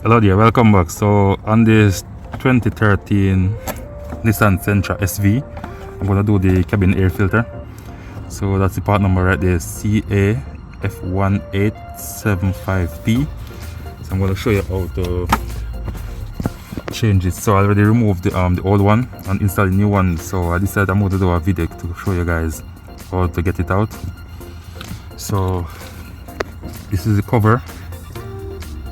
Hello there, welcome back. So on this 2013 Nissan Sentra SV, I'm gonna do the cabin air filter. So that's the part number right there, CAF1875P. So I'm gonna show you how to change it. So I already removed the old one and installed a new one. So I decided I'm gonna do a video to show you guys how to get it out. So this is the cover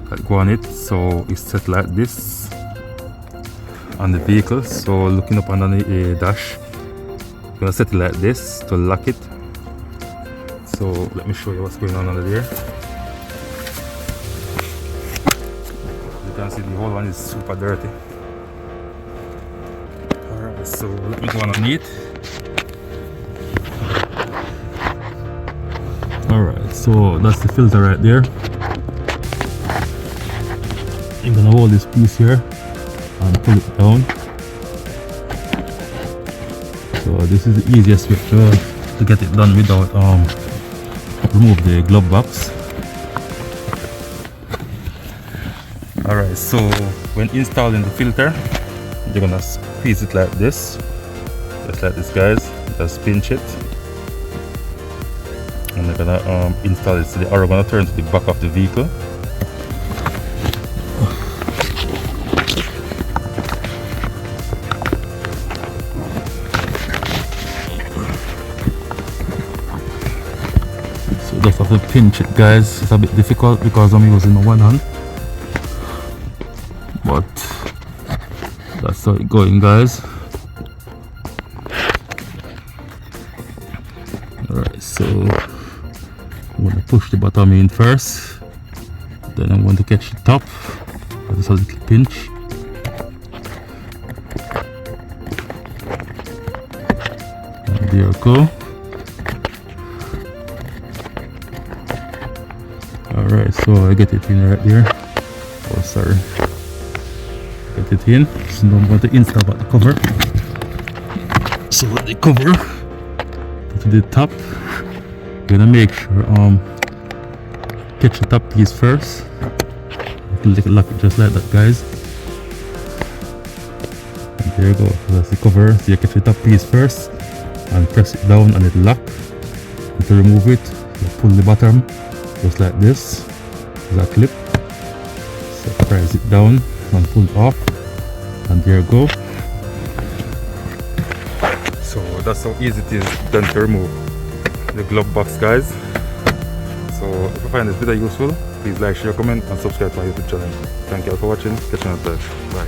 that go on it. So it's set like this on the vehicle. So looking up under the dash, I'm gonna set it like this to lock it. So let me show you what's going on under there. You can see the whole one is super dirty. Alright, so let me go underneath. Alright, so that's the filter right there. I'm gonna hold this piece here and pull it down. So this is the easiest way to get it done without remove the glove box. Alright, so when installing the filter, you're gonna squeeze it like this, just like this, guys. Just pinch it, and you're gonna install it. So the arrow gonna turn to the back of the vehicle. So just have to pinch it, guys. It's a bit difficult because I'm using one hand, but that's how it's going, guys. Alright, so I'm going to push the bottom in first, then I'm going to catch the top. Just a little pinch. And there we go. Alright, so I get it in right there. Oh, sorry. Get it in. So now I'm going to install the cover. So the cover to the top. You're gonna make sure catch the top piece first. Lock it just like that, guys. And there you go. So that's the cover. So you catch the top piece first and press it down and it'll lock. And to remove it, you pull the bottom just like this. There's a clip. So press it down and pull it off. And there you go. So that's how easy it is then to remove the glove box, guys. So if you find this video useful, please like, share, comment and subscribe to my YouTube channel. Thank you all for watching. Catch you next time. Bye.